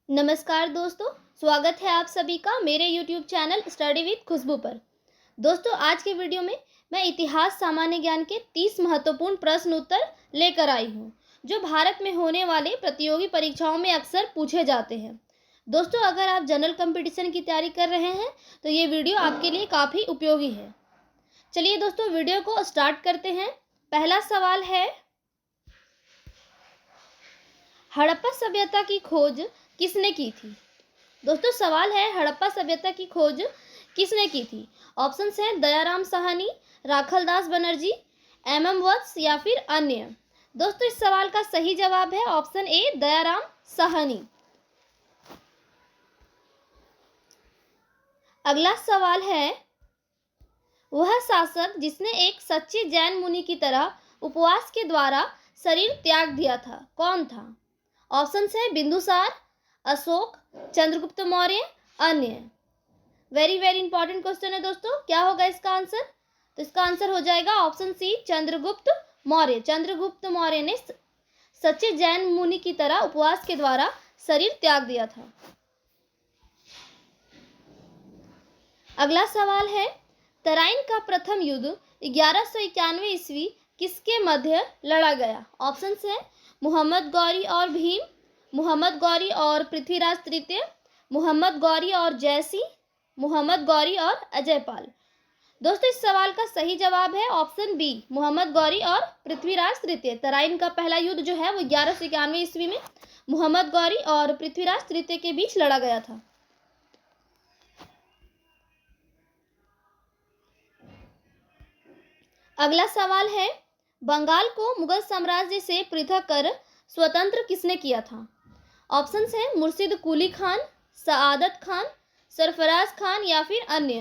नमस्कार दोस्तों, स्वागत है आप सभी का मेरे YouTube चैनल स्टडी विद खुशबू पर। दोस्तों, आज के वीडियो में मैं इतिहास सामान्य ज्ञान के 30 महत्वपूर्ण प्रश्न उत्तर लेकर आई हूँ, जो भारत में होने वाले प्रतियोगी परीक्षाओं में अक्सर पूछे जाते हैं। दोस्तों, अगर आप जनरल कंपटीशन की तैयारी कर रहे हैं तो ये वीडियो आपके लिए काफ़ी उपयोगी है। चलिए दोस्तों, वीडियो को स्टार्ट करते हैं। पहला सवाल है, हड़प्पा सभ्यता की खोज किसने की थी? दोस्तों, सवाल है हड़प्पा सभ्यता की खोज किसने की थी? ऑप्शंस हैं दयाराम साहनी, राखलदास बनर्जी, एम वत्स या फिर अन्य। दोस्तों, इस सवाल का सही जवाब है ऑप्शन ए, दयाराम साहनी। अगला सवाल है, वह शासक जिसने एक सच्चे जैन मुनि की तरह उपवास के द्वारा शरीर त्याग दिया था, कौन था? ऑप्शंस है बिंदुसार, अशोक, चंद्रगुप्त मौर्य, अन्य। वेरी इंपॉर्टेंट क्वेश्चन है दोस्तों, क्या होगा इसका आंसर? तो इसका आंसर हो जाएगा ऑप्शन सी, चंद्रगुप्त मौर्य। चंद्रगुप्त मौर्य ने सच्चे जैन मुनि की तरह उपवास के द्वारा शरीर त्याग दिया था। अगला सवाल है, तराइन का प्रथम युद्ध 1191 ईस्वी किसके मध्य लड़ा गया? ऑप्शंस है मोहम्मद गौरी और भीम, मोहम्मद गौरी और पृथ्वीराज तृतीय, मोहम्मद गौरी और जयसिंह, मोहम्मद गौरी और अजयपाल। दोस्तों, इस सवाल का सही जवाब है ऑप्शन बी, मोहम्मद गौरी और पृथ्वीराज तृतीय। तराइन का पहला युद्ध जो है वो 1191 ईस्वी में मोहम्मद गौरी और पृथ्वीराज तृतीय के बीच लड़ा गया था। अगला सवाल है, बंगाल को मुगल साम्राज्य से पृथक कर स्वतंत्र किसने किया था? ऑप्शंस हैं मुर्शिद कुली खान, सआदत खान, सरफराज खान या फिर अन्य।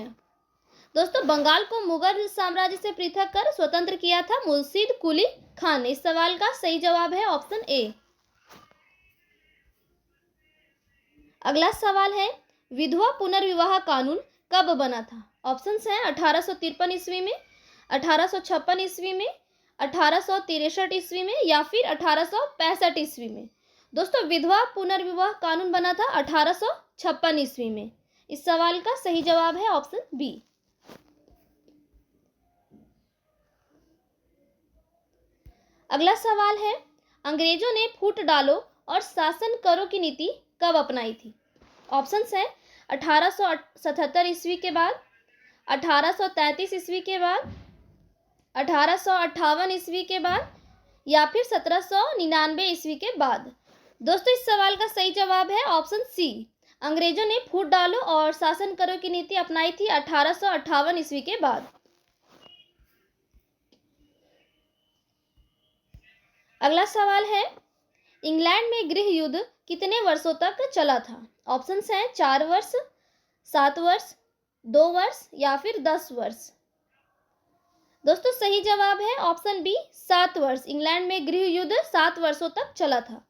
दोस्तों, बंगाल को मुगल साम्राज्य से पृथक कर स्वतंत्र किया था मुर्शिद कुली खान ने। इस सवाल का सही जवाब है ऑप्शन ए। अगला सवाल है, विधवा पुनर्विवाह कानून कब बना था? ऑप्शंस हैं 1853 ईस्वी में, 1856 ईस्वी में, 1863 ईस्वी में या फिर 1865 ईस्वी में। दोस्तों, विधवा पुनर्विवाह कानून बना था 1856 ईस्वी में। इस सवाल का सही जवाब है ऑप्शन बी। अगला सवाल है, अंग्रेजों ने फूट डालो और शासन करो की नीति कब अपनाई थी? ऑप्शंस है 1877 ईस्वी के बाद, 1833 ईस्वी के बाद, 1858 ईस्वी के बाद या फिर 1799 ईस्वी के बाद। दोस्तों, इस सवाल का सही जवाब है ऑप्शन सी, अंग्रेजों ने फूट डालो और शासन करो की नीति अपनाई थी 1858 ईस्वी के बाद। अगला सवाल है, इंग्लैंड में गृह युद्ध कितने वर्षों तक चला था? ऑप्शंस हैं 4 वर्ष, 7 वर्ष, 2 वर्ष या फिर 10 वर्ष। दोस्तों, सही जवाब है ऑप्शन बी, 7 वर्ष। इंग्लैंड में गृह युद्ध 7 वर्षों तक चला था।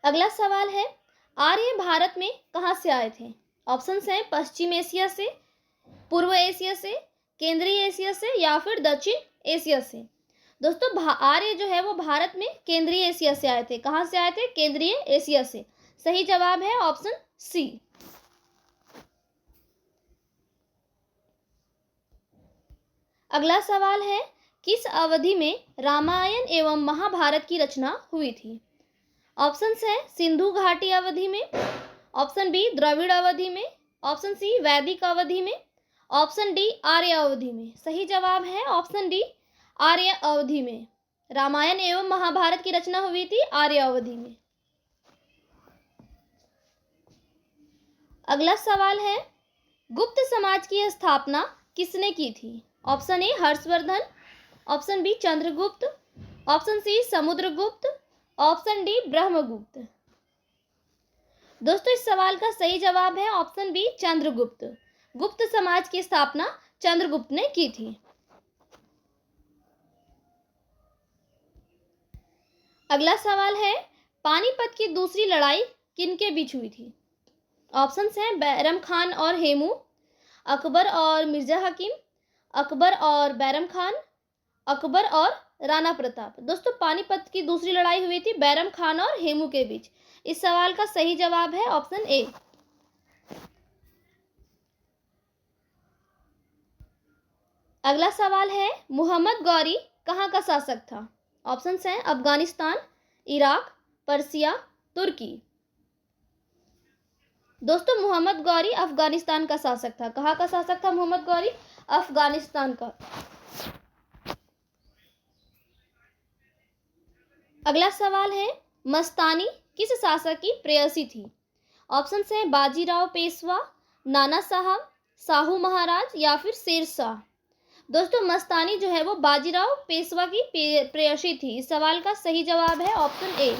अगला सवाल है, आर्य भारत में कहां से आए थे? ऑप्शंस हैं पश्चिम एशिया से, पूर्व एशिया से, केंद्रीय एशिया से या फिर दक्षिण एशिया से। दोस्तों, आर्य जो है वो भारत में केंद्रीय एशिया से आए थे। कहां से आए थे? केंद्रीय एशिया से। सही जवाब है ऑप्शन सी। अगला सवाल है, किस अवधि में रामायण एवं महाभारत की रचना हुई थी? ऑप्शंस है सिंधु घाटी अवधि में, ऑप्शन बी द्रविड़ अवधि में, ऑप्शन सी वैदिक अवधि में, ऑप्शन डी आर्य अवधि में। सही जवाब है ऑप्शन डी, आर्य अवधि में। रामायण एवं महाभारत की रचना हुई थी आर्य अवधि में। अगला सवाल है, गुप्त समाज की स्थापना किसने की थी? Option A Harshavardhan, option B Chandragupta, option C Samudragupta, option D Brahmagupta. दोस्तों, इस सवाल का सही जवाब है ऑप्शन बी चंद्रगुप्त। गुप्त समाज की स्थापना चंद्रगुप्त ने की थी। अगला सवाल है, पानीपत की दूसरी लड़ाई किनके बीच हुई थी? ऑप्शंस हैं बैरम खान और हेमू, अकबर और मिर्जा हकीम, अकबर और बैरम खान, अकबर और राणा प्रताप। दोस्तों पानीपत की दूसरी लड़ाई हुई थी बैरम खान और हेमू के बीच। इस सवाल का सही जवाब है ऑप्शन ए। अगला सवाल है मोहम्मद गौरी कहाँ का शासक था? ऑप्शंस हैं अफगानिस्तान, इराक, पर्सिया, तुर्की। दोस्तों मोहम्मद गौरी अफगानिस्तान का शासक था। कहाँ का शासक था मोहम्मद गौरी? अफगानिस्तान का। अगला सवाल है मस्तानी किस शासक की प्रेयसी थी? ऑप्शंस हैं बाजीराव पेशवा, नाना साहब, शाहू महाराज या फिर शेरशाह। दोस्तों मस्तानी जो है वो बाजीराव पेशवा की प्रेयसी थी। इस सवाल का सही जवाब है ऑप्शन ए।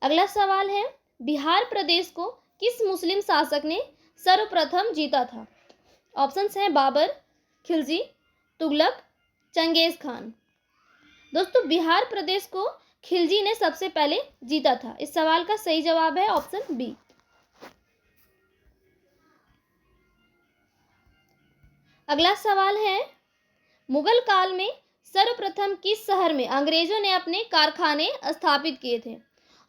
अगला सवाल है बिहार प्रदेश को किस मुस्लिम शासक ने सर्वप्रथम जीता था? ऑप्शंस हैं बाबर, खिलजी, तुगलक, चंगेज खान। दोस्तों बिहार प्रदेश को खिलजी ने सबसे पहले जीता था। इस सवाल का सही जवाब है ऑप्शन बी। अगला सवाल है मुगल काल में सर्वप्रथम किस शहर में अंग्रेजों ने अपने कारखाने स्थापित किए थे?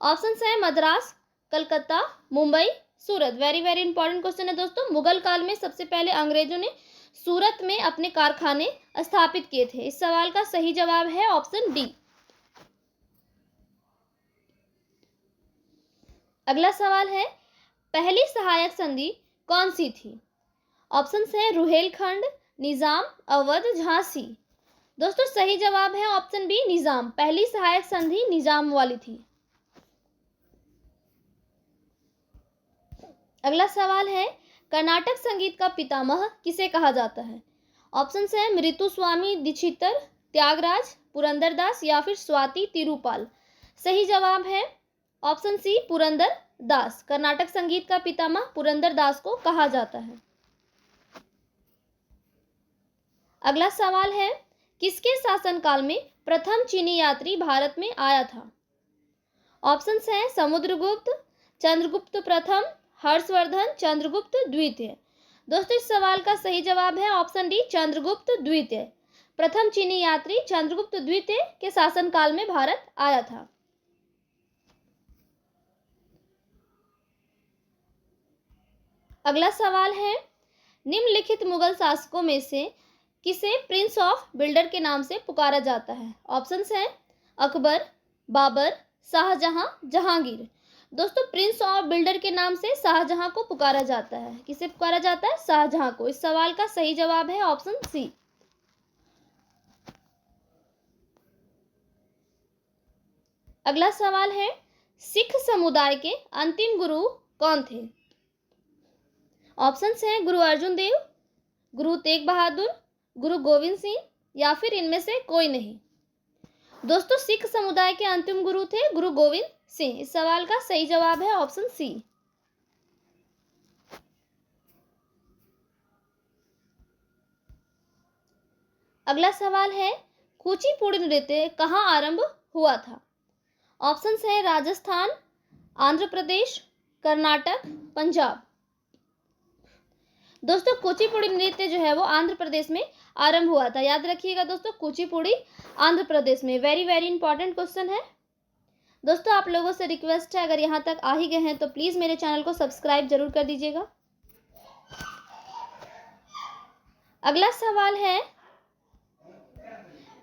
ऑप्शंस हैं मद्रास, कलकत्ता, मुंबई, सूरत। वेरी वेरी इंपॉर्टेंट क्वेश्चन है दोस्तों। मुगल काल में सबसे पहले अंग्रेजों ने सूरत में अपने कारखाने स्थापित किए थे। इस सवाल का सही जवाब है ऑप्शन डी। अगला सवाल है पहली सहायक संधि कौन सी थी? ऑप्शंस हैं रुहेलखंड, निजाम, अवध, झांसी। दोस्तों सही जवाब है ऑप्शन बी निजाम। पहली सहायक संधि निजाम वाली थी। अगला सवाल है कर्नाटक संगीत का पितामह किसे कहा जाता है? ऑप्शंस हैं मृत्युस्वामी दीक्षितर, त्यागराज, पुरंदरदास या फिर स्वाति तिरुपाल। सही जवाब है ऑप्शन सी पुरंदर दास। कर्नाटक संगीत का पितामह पुरंदर दास को कहा जाता है। अगला सवाल है किसके शासनकाल में प्रथम चीनी यात्री भारत में आया था? ऑप्शंस हैं समुद्रगुप्त, चंद्रगुप्त प्रथम, हर्षवर्धन, चंद्रगुप्त द्वितीय। दोस्तों इस सवाल का सही जवाब है ऑप्शन डी चंद्रगुप्त द्वितीय। प्रथम चीनी यात्री चंद्रगुप्त द्वितीय के शासनकाल में भारत आया था। अगला सवाल है निम्नलिखित मुगल शासकों में से किसे प्रिंस ऑफ बिल्डर के नाम से पुकारा जाता है? ऑप्शंस हैं अकबर, बाबर, शाहजहां, जहांगीर। दोस्तों प्रिंस ऑफ बिल्डर के नाम से शाहजहां को पुकारा जाता है। किसे पुकारा जाता है? शाहजहां को। इस सवाल का सही जवाब है ऑप्शन सी। अगला सवाल है सिख समुदाय के अंतिम गुरु कौन थे? ऑप्शंस हैं गुरु अर्जुन देव, गुरु तेग बहादुर, गुरु गोविंद सिंह या फिर इनमें से कोई नहीं। दोस्तों सिख समुदाय के अंतिम गुरु थे गुरु गोविंद सिंह। इस सवाल का सही जवाब है ऑप्शन सी। अगला सवाल है कुचिपुड़ी नृत्य कहाँ आरंभ हुआ था? ऑप्शंस है राजस्थान, आंध्र प्रदेश, कर्नाटक, पंजाब। दोस्तों कुचिपुड़ी नृत्य जो है वो आंध्र प्रदेश में आरंभ हुआ था। याद रखिएगा दोस्तों कुचिपुड़ी आंध्र प्रदेश में। वेरी वेरी इंपॉर्टेंट क्वेश्चन है दोस्तों। आप लोगों से रिक्वेस्ट है अगर यहाँ तक आ ही गए हैं तो प्लीज मेरे चैनल को सब्सक्राइब जरूर कर दीजिएगा। अगला सवाल है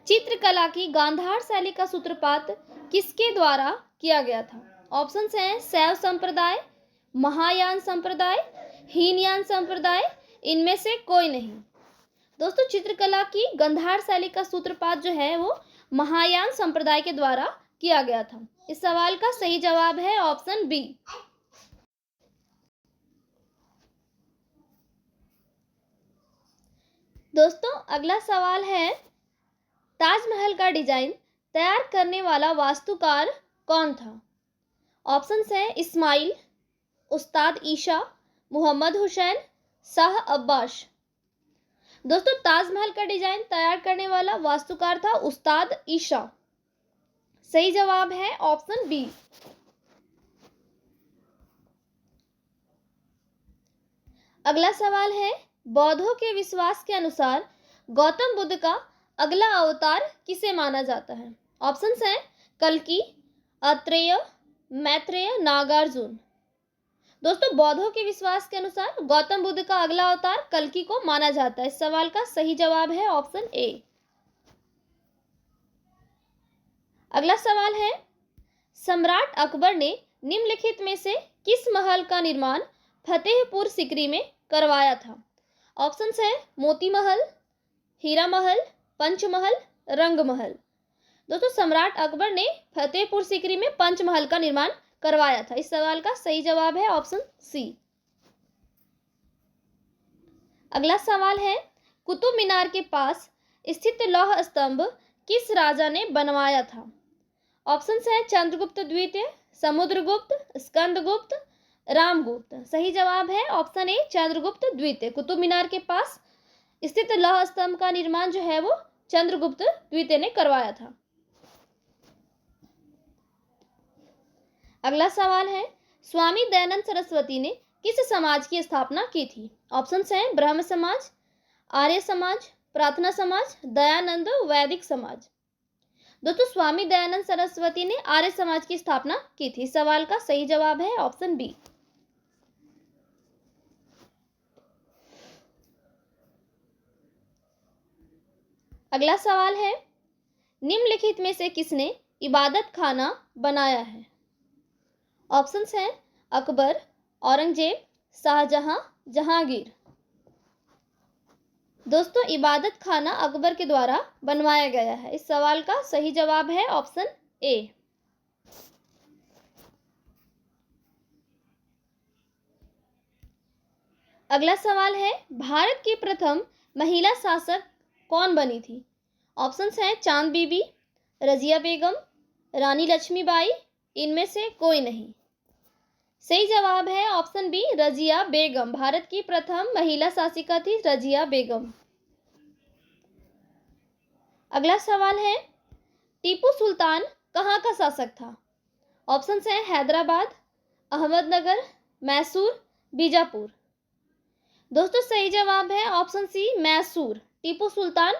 चित्रकला की गांधार शैली का सूत्रपात किसके द्वारा किया गया था? ऑप्शंस हैं शैव संप्रदाय, महायान संप्रदाय, हीनयान संप्रदाय, इनमें से कोई नहीं। दोस्तों चित्रकला की गांधार शैली का सूत्रपात जो है वो महायान संप्रदाय के द्वारा किया गया था। इस सवाल का सही जवाब है ऑप्शन बी। दोस्तों अगला सवाल है ताजमहल का डिजाइन तैयार करने वाला वास्तुकार कौन था? ऑप्शंस हैं इस्माइल, उस्ताद ईशा, मोहम्मद हुसैन, शाह अब्बास। दोस्तों ताजमहल का डिजाइन तैयार करने वाला वास्तुकार था उस्ताद ईशा। सही जवाब है ऑप्शन बी। अगला सवाल है बौद्धों के विश्वास के अनुसार गौतम बुद्ध का अगला अवतार किसे माना जाता है? ऑप्शंस हैं कल्कि, अत्रेय, मैत्रेय, नागार्जुन। दोस्तों बौद्धों के विश्वास के अनुसार गौतम बुद्ध का अगला अवतार कल्कि को माना जाता है। इस सवाल का सही जवाब है ऑप्शन ए। अगला सवाल है, सम्राट अकबर ने निम्नलिखित में से किस महल का निर्माण फतेहपुर सिकरी में करवाया था? ऑप्शंस है मोती महल, हीरा महल, पंचमहल, रंग महल। दोस्तों सम्राट अकबर ने फतेहपुर सिकरी में पंचमहल का निर्माण करवाया था। इस सवाल का सही जवाब है ऑप्शन सी। अगला सवाल है, कुतुब मीनार के पास स्थित लौह स्तंभ किस राजा ने बनवाया था? ऑप्शंस है चंद्रगुप्त द्वितीय, समुद्रगुप्त, स्कंदगुप्त, रामगुप्त। सही जवाब है ऑप्शन ए चंद्रगुप्त द्वितीय। कुतुब मीनार के पास स्थित लौह स्तंभ का निर्माण जो है वो चंद्रगुप्त द्वितीय ने करवाया था। अगला सवाल है, स्वामी दयानंद सरस्वती ने किस समाज की स्थापना की थी? ऑप्शंस हैं ब्रह्म समाज, आर्य समाज, प्रार्थना समाज, दयानंद वैदिक समाज। दोस्तों स्वामी दयानंद सरस्वती ने आर्य समाज की स्थापना की थी। सवाल का सही जवाब है ऑप्शन बी। अगला सवाल है, निम्नलिखित में से किसने इबादत खाना बनाया है? ऑप्शंस हैं अकबर, औरंगजेब, शाहजहां, जहांगीर। दोस्तों इबादत खाना अकबर के द्वारा बनवाया गया है। इस सवाल का सही जवाब है ऑप्शन ए। अगला सवाल है, भारत की प्रथम महिला शासक कौन बनी थी? ऑप्शंस हैं चांद बीबी, रजिया बेगम, रानी लक्ष्मीबाई, इनमें से कोई नहीं। सही जवाब है ऑप्शन बी रजिया बेगम। भारत की प्रथम महिला शासिका थी रजिया बेगम। अगला सवाल है, टीपू सुल्तान कहाँ का शासक था? ऑप्शंस हैं हैदराबाद, अहमदनगर, मैसूर, बीजापुर। दोस्तों सही जवाब है ऑप्शन सी मैसूर। टीपू सुल्तान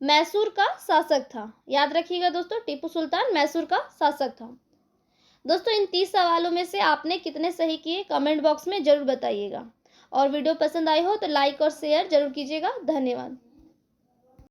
मैसूर का शासक था। याद रखिएगा दोस्तों, टीपू सुल्तान मैसूर का शासक था। दोस्तों इन 30 सवालों में से आपने कितने सही किए कमेंट बॉक्स में जरूर बताइएगा। और वीडियो पसंद आई हो तो लाइक और शेयर जरूर कीजिएगा। धन्यवाद।